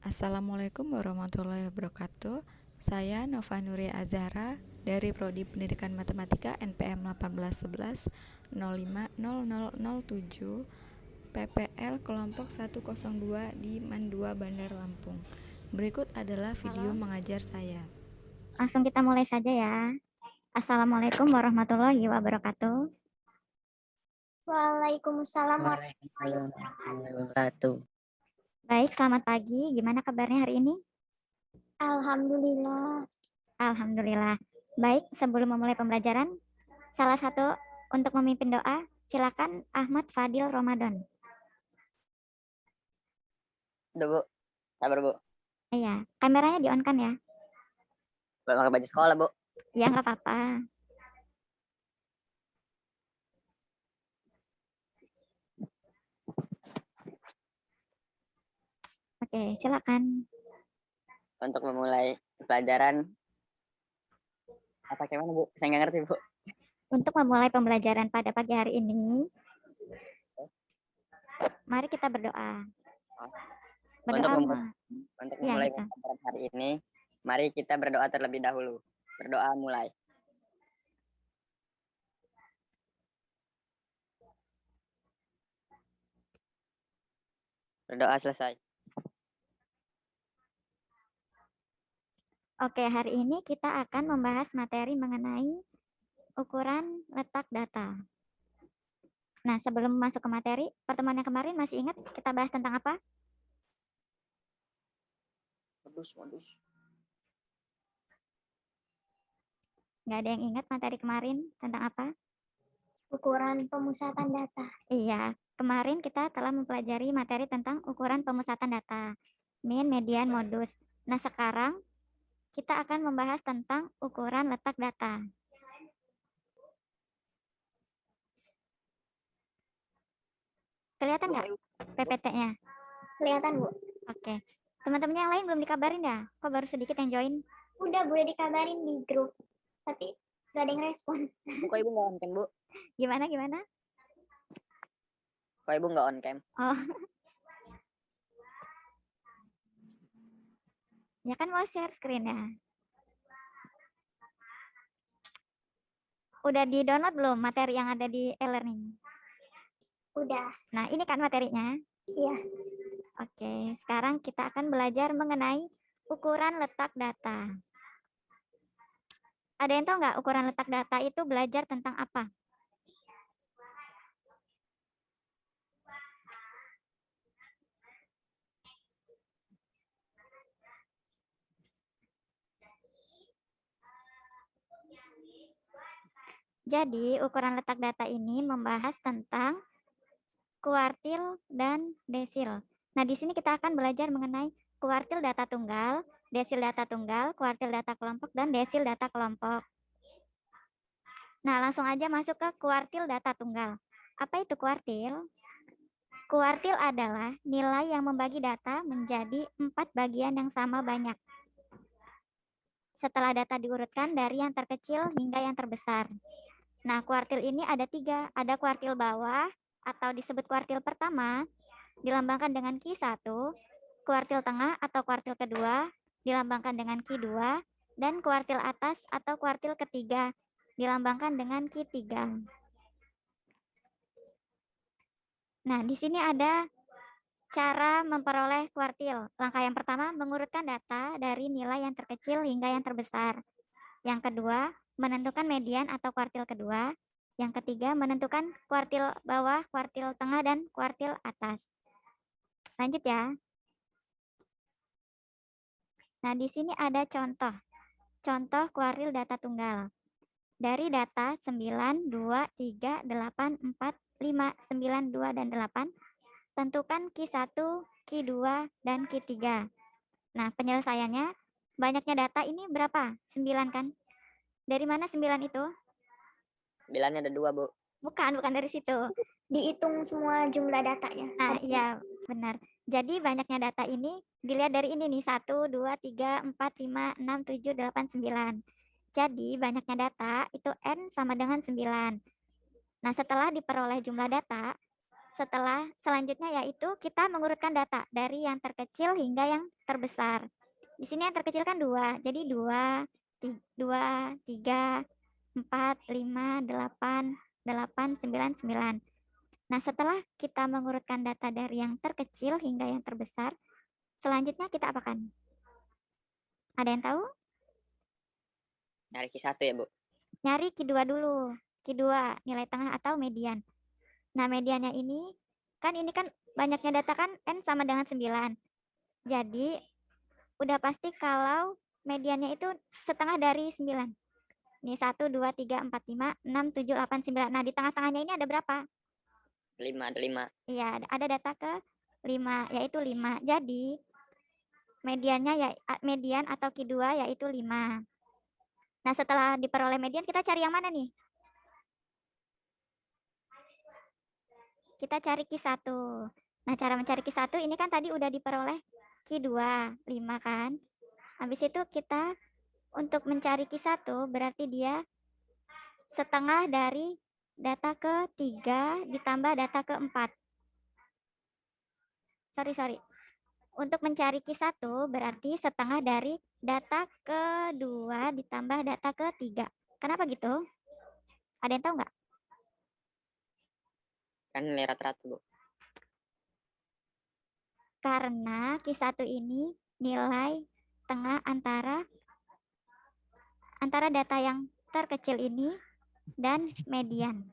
Assalamualaikum warahmatullahi wabarakatuh. Saya Nova Nuria Azhara dari Prodi Pendidikan Matematika NPM 1811 050007 PPL kelompok 102 di Mandua Bandar Lampung. Berikut adalah video mengajar saya. Langsung kita mulai saja ya. Assalamualaikum warahmatullahi wabarakatuh. Waalaikumsalam warahmatullahi wabarakatuh. Baik, selamat pagi. Gimana kabarnya hari ini? Alhamdulillah. Alhamdulillah. Baik, sebelum memulai pembelajaran, salah satu untuk memimpin doa, silakan Ahmad Fadil Ramadan. Udah Bu, sabar Bu. Iya, kameranya di-on-kan ya? Belum pakai baju sekolah Bu. Ya, nggak apa-apa. Oke, silakan. Untuk memulai pelajaran, apa gimana Bu? Saya nggak ngerti Bu. Untuk memulai pembelajaran pada pagi hari ini, mari kita berdoa. Untuk Berdoa. memulai pembelajaran hari ini, mari kita berdoa terlebih dahulu. Berdoa mulai. Berdoa selesai. Oke, hari ini kita akan membahas materi mengenai ukuran letak data. Nah, sebelum masuk ke materi, pertemuan yang kemarin masih ingat kita bahas tentang apa? Modus. Nggak ada yang ingat materi kemarin tentang apa? Ukuran pemusatan data. Iya, kemarin kita telah mempelajari materi tentang ukuran pemusatan data, min, median, modus. Nah, sekarang kita akan membahas tentang ukuran letak data. Kelihatan nggak PPT-nya? Kelihatan Bu. Oke. Teman-teman yang lain belum dikabarin ya? Kok baru sedikit yang join? Udah boleh dikabarin di grup, tapi gak ada yang respon. Kok Ibu nggak on cam Bu? Gimana? Kok Ibu nggak on cam? Oh. Ya kan mau share screen ya. Udah di-download belum materi yang ada di e-learning? Udah. Nah, ini kan materinya. Iya. Oke, sekarang kita akan belajar mengenai ukuran letak data. Ada yang tahu nggak ukuran letak data itu belajar tentang apa? Jadi, ukuran letak data ini membahas tentang kuartil dan desil. Nah, di sini kita akan belajar mengenai kuartil data tunggal, desil data tunggal, kuartil data kelompok, dan desil data kelompok. Nah, langsung aja masuk ke kuartil data tunggal. Apa itu kuartil? Kuartil adalah nilai yang membagi data menjadi 4 bagian yang sama banyak. Setelah data diurutkan dari yang terkecil hingga yang terbesar. Nah, kuartil ini ada 3. Ada kuartil bawah atau disebut kuartil pertama, dilambangkan dengan Q1, kuartil tengah atau kuartil kedua, dilambangkan dengan Q2, dan kuartil atas atau kuartil ketiga, dilambangkan dengan Q3. Nah, di sini ada cara memperoleh kuartil. Langkah yang pertama, mengurutkan data dari nilai yang terkecil hingga yang terbesar. Yang kedua, menentukan median atau kuartil kedua. Yang ketiga, menentukan kuartil bawah, kuartil tengah, dan kuartil atas. Lanjut ya. Nah, di sini ada contoh. Contoh kuartil data tunggal. Dari data 9, 2, 3, 8, 4, 5, 9, 2, dan 8, tentukan Q1, Q2, dan Q3. Nah, penyelesaiannya, banyaknya data ini berapa? 9 kan? Dari mana 9 itu? 9-nya ada 2 Bu. Bukan dari situ. Dihitung semua jumlah datanya. Nah, iya, benar. Jadi banyaknya data ini dilihat dari ini nih, 1, 2, 3, 4, 5, 6, 7, 8, 9. Jadi banyaknya data itu N sama dengan 9. Nah, setelah diperoleh jumlah data, Selanjutnya yaitu kita mengurutkan data dari yang terkecil hingga yang terbesar. Di sini yang terkecil kan 2. Jadi 2, 3, 4, 5, 8, 8, 9, 9. Nah, setelah kita mengurutkan data dari yang terkecil hingga yang terbesar, selanjutnya kita apakan? Ada yang tahu? Nyari Q1 ya, Bu? Nyari Q2 dulu. Q2, nilai tengah atau median. Nah, mediannya ini kan banyaknya data kan N sama dengan 9. Jadi, udah pasti kalau mediannya itu setengah dari 9. Ini 1, 2, 3, 4, 5, 6, 7, 8, 9. Nah, di tengah-tengahnya ini ada berapa? 5, ada 5. Iya, ada data ke 5, yaitu 5. Jadi, median atau Q2 yaitu 5. Nah, setelah diperoleh median, kita cari yang mana nih? Kita cari Q1. Nah, cara mencari Q1 ini kan tadi udah diperoleh Q2, 5 kan? Habis itu kita untuk mencari Q1 berarti dia setengah dari data ke-3 ditambah data ke-4. Sorry. Untuk mencari Q1 berarti setengah dari data ke-2 ditambah data ke-3. Kenapa gitu? Ada yang tahu nggak? Kan nilai rata-rata, Bu. Karena Q1 ini nilai tengah antara data yang terkecil ini dan median.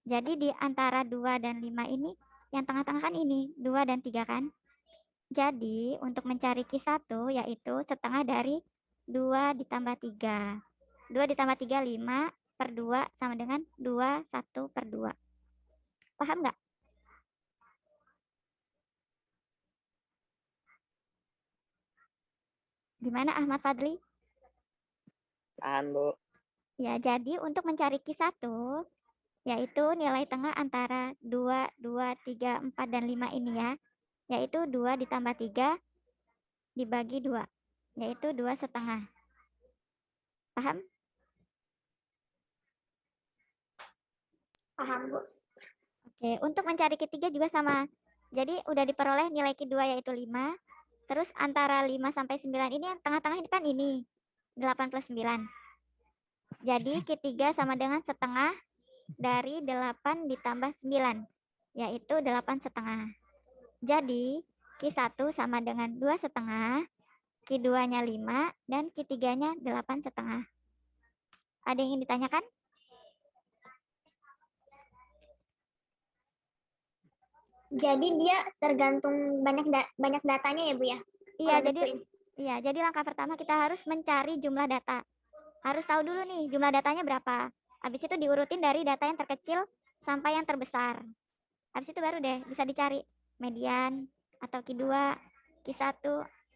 Jadi di antara 2 dan 5 ini, yang tengah-tengah kan ini, 2 dan 3 kan? Jadi untuk mencari Q1 yaitu setengah dari 2 ditambah 3. 2 ditambah 3, 5 per 2 sama dengan 2, 1 per 2. Paham nggak? Gimana Ahmad Fadli? Paham, Bu. Ya, jadi untuk mencari Q1 yaitu nilai tengah antara 2, 2, 3, 4, dan 5 ini ya. Yaitu 2 ditambah 3 dibagi 2. Yaitu 2 setengah. Paham? Paham, Bu. Oke, untuk mencari Q3 juga sama. Jadi udah diperoleh nilai Q2 yaitu 5. Terus antara 5 sampai 9 ini yang tengah-tengah ini kan ini. 8 plus 9. Jadi Q3 sama dengan setengah dari 8 ditambah 9. Yaitu 8 setengah. Jadi Q1 sama dengan 2 setengah. Q2-nya 5 dan Q3-nya 8 setengah. Ada yang ingin ditanyakan? Jadi dia tergantung banyak datanya ya, Bu ya? Iya, jadi langkah pertama kita harus mencari jumlah data. Harus tahu dulu nih jumlah datanya berapa. Habis itu diurutin dari data yang terkecil sampai yang terbesar. Habis itu baru deh bisa dicari median atau Q2, Q1,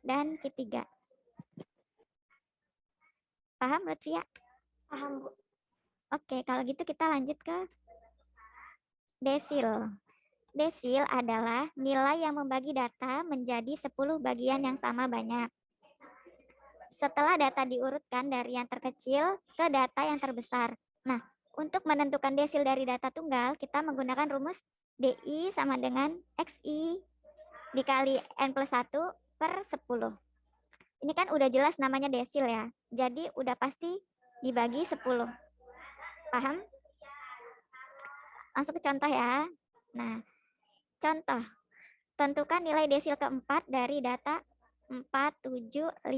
dan Q3. Paham Lutfia? Paham, Bu. Oke, kalau gitu kita lanjut ke desil. Desil adalah nilai yang membagi data menjadi 10 bagian yang sama banyak. Setelah data diurutkan dari yang terkecil ke data yang terbesar. Nah, untuk menentukan desil dari data tunggal, kita menggunakan rumus DI sama dengan XI dikali N plus 1 per 10. Ini kan udah jelas namanya desil ya. Jadi udah pasti dibagi 10. Paham? Langsung ke contoh ya. Nah, contoh. Tentukan nilai desil keempat dari data 4, 7, 5,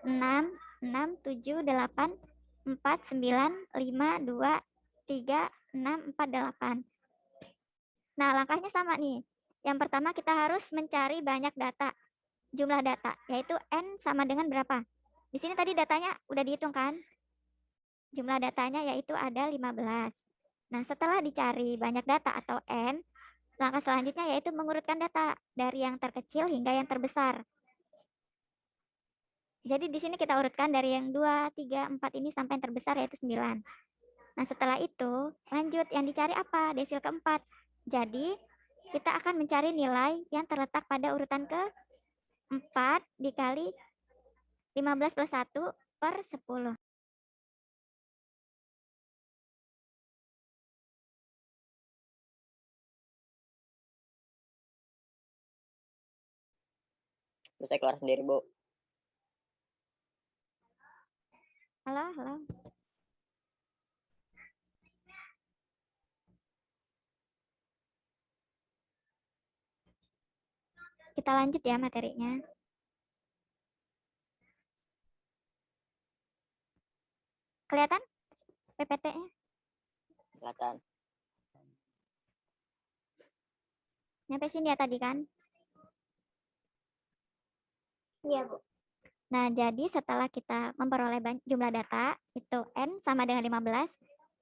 6, 6, 7, 8, 4, 9, 5, 2, 3, 6, 4, 8. Nah, langkahnya sama nih. Yang pertama kita harus mencari banyak data. Jumlah data, yaitu N sama dengan berapa? Di sini tadi datanya udah dihitung kan? Jumlah datanya yaitu ada 15. Nah, setelah dicari banyak data atau N, langkah selanjutnya yaitu mengurutkan data dari yang terkecil hingga yang terbesar. Jadi di sini kita urutkan dari yang 2, 3, 4 ini sampai yang terbesar yaitu 9. Nah, setelah itu lanjut yang dicari apa? Desil keempat. Jadi kita akan mencari nilai yang terletak pada urutan ke-4 dikali 15 plus 1 per 10. Terus saya keluar sendiri, Bu. Halo, halo. Kita lanjut ya materinya. Kelihatan PPT-nya? Silakan. Nyampe sini ya tadi kan? Iya, Bu. Nah, jadi setelah kita memperoleh jumlah data, itu N sama dengan 15,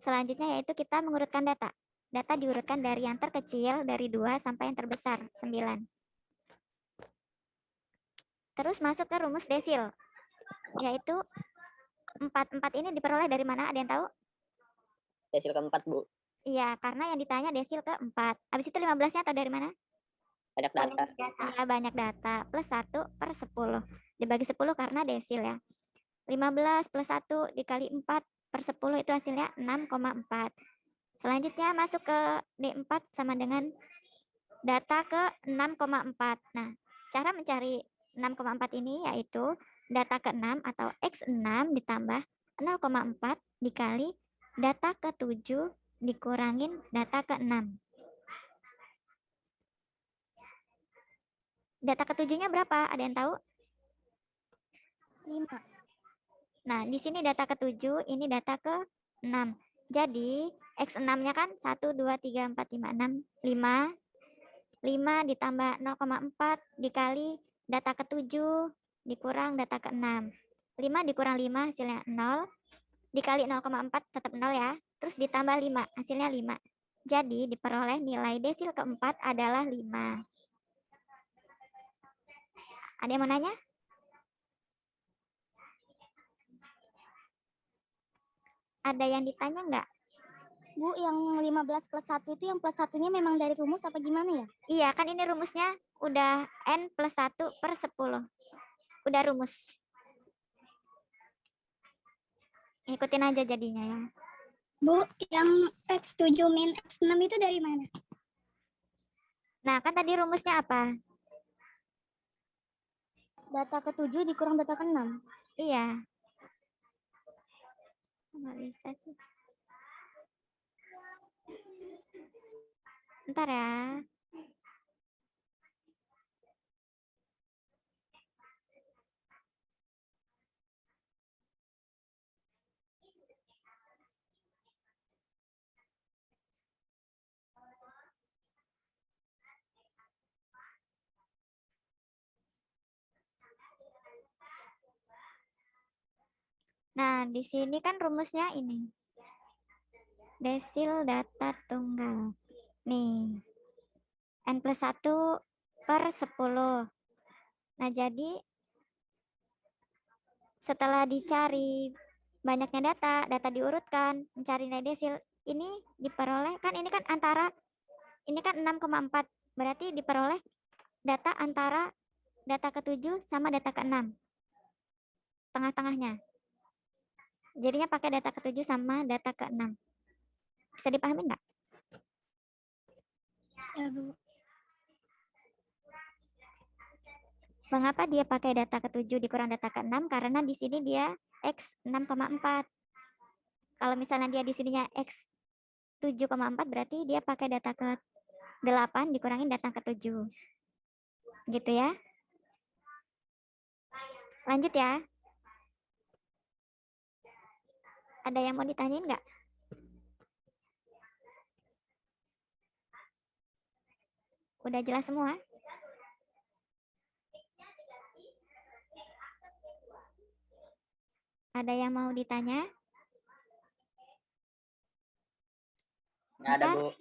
selanjutnya yaitu kita mengurutkan data. Data diurutkan dari yang terkecil, dari 2 sampai yang terbesar, 9. Terus masuk ke rumus desil, yaitu 4 ini diperoleh dari mana? Ada yang tahu? Desil keempat, Bu. Iya, karena yang ditanya desil keempat. Habis itu 15-nya atau dari mana? Banyak data. Iya, banyak data. Plus 1 per 10. Dibagi 10 karena desil ya. 15 plus 1 dikali 4 per 10 itu hasilnya 6,4. Selanjutnya masuk ke D4 sama dengan data ke 6,4. Nah, cara mencari 6,4 ini yaitu data ke 6 atau X6 ditambah 0,4 dikali data ke 7 dikurangin data ke 6. Data ke 7-nya berapa? Ada yang tahu? 5. Nah, di sini data ke 7, ini data ke 6. Jadi, X6-nya kan 1, 2, 3, 4, 5, 6, 5. 5 ditambah 0,4 dikali data ke 7 dikurang data ke 6. 5 dikurang 5 hasilnya 0. Dikali 0,4 tetap 0 ya. Terus ditambah 5 hasilnya 5. Jadi, diperoleh nilai desil keempat adalah 5. Ada yang mau nanya? Ada yang ditanya nggak? Bu, yang 15 plus 1 itu yang plus satunya memang dari rumus apa gimana ya? Iya, kan ini rumusnya udah N plus 1 per 10. Udah rumus. Ikutin aja jadinya ya. Bu, yang X7 min X6 itu dari mana? Nah, kan tadi rumusnya apa? Data ke-7 dikurang data ke-6. Iya. Nggak bisa sih. Bentar ya. Nah, di sini kan rumusnya ini. Desil data tunggal. Nih. N plus 1 per 10. Nah, jadi setelah dicari banyaknya data diurutkan, mencari nilai desil, ini diperoleh, kan ini kan antara, ini kan 6,4. Berarti diperoleh data antara data ke-7 sama data ke-6. Tengah-tengahnya. Jadinya pakai data ke-7 sama data ke-6. Bisa dipahami nggak? Bisa, Bu. Mengapa dia pakai data ke-7 dikurang data ke-6? Karena di sini dia X 6,4. Kalau misalnya dia di sininya X 7,4 berarti dia pakai data ke-8 dikurangin data ke-7. Gitu ya. Lanjut ya. Ada yang mau ditanyain nggak? Udah jelas semua? Ada yang mau ditanya? Nggak ada, Bu.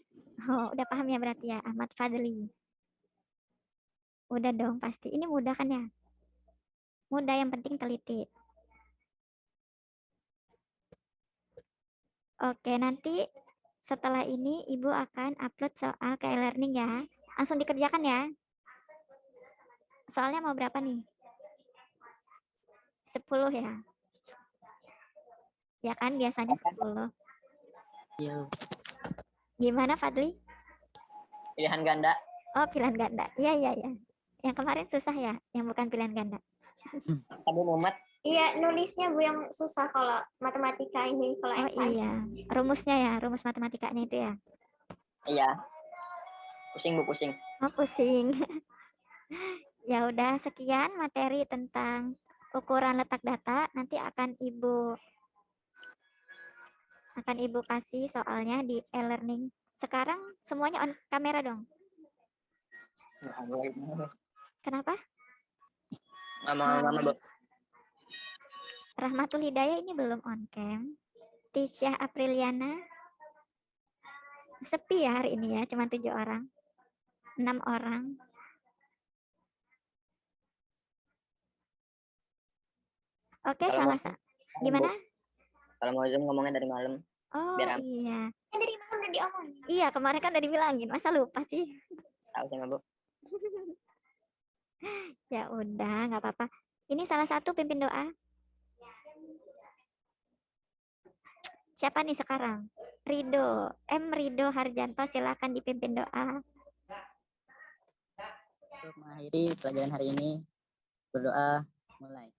Oh, udah paham ya berarti ya, Ahmad Fadli. Udah dong pasti. Ini mudah kan ya? Mudah, yang penting teliti. Oke, nanti setelah ini Ibu akan upload soal ke e-learning ya. Langsung dikerjakan ya. Soalnya mau berapa nih? 10 ya? Ya kan biasanya 10. Iya. Gimana Fadli? Pilihan ganda. Oh, pilihan ganda. Iya, iya, iya. Yang kemarin susah ya, yang bukan pilihan ganda. Sabu mumet. Iya, nulisnya Bu yang susah kalau matematika ini, kalau Oh SI. iya, rumusnya ya, rumus matematikanya itu ya. Iya. Pusing Bu, pusing. Oh pusing. Ya udah, sekian materi tentang ukuran letak data. Nanti akan Ibu kasih soalnya di e-learning. Sekarang semuanya on kamera dong. Kenapa? Lama-lama Bu. Rahmatul Hidayah ini belum on cam. Tisha Apriliana. Sepi ya hari ini ya, cuma 7 orang. 6 orang. Oke, Kalau gimana? Kalau mau Zoom ngomongnya dari malam. Oh Biar iya. Kan dari malam udah diomongin. Iya, kemarin kan udah dibilangin. Masa lupa sih? tahu sama Bu. Ya udah, nggak apa-apa. Ini salah satu pimpin doa. Siapa nih sekarang? Rido. Rido Harjanto, silakan dipimpin doa. Untuk mengakhiri pelajaran hari ini, berdoa mulai.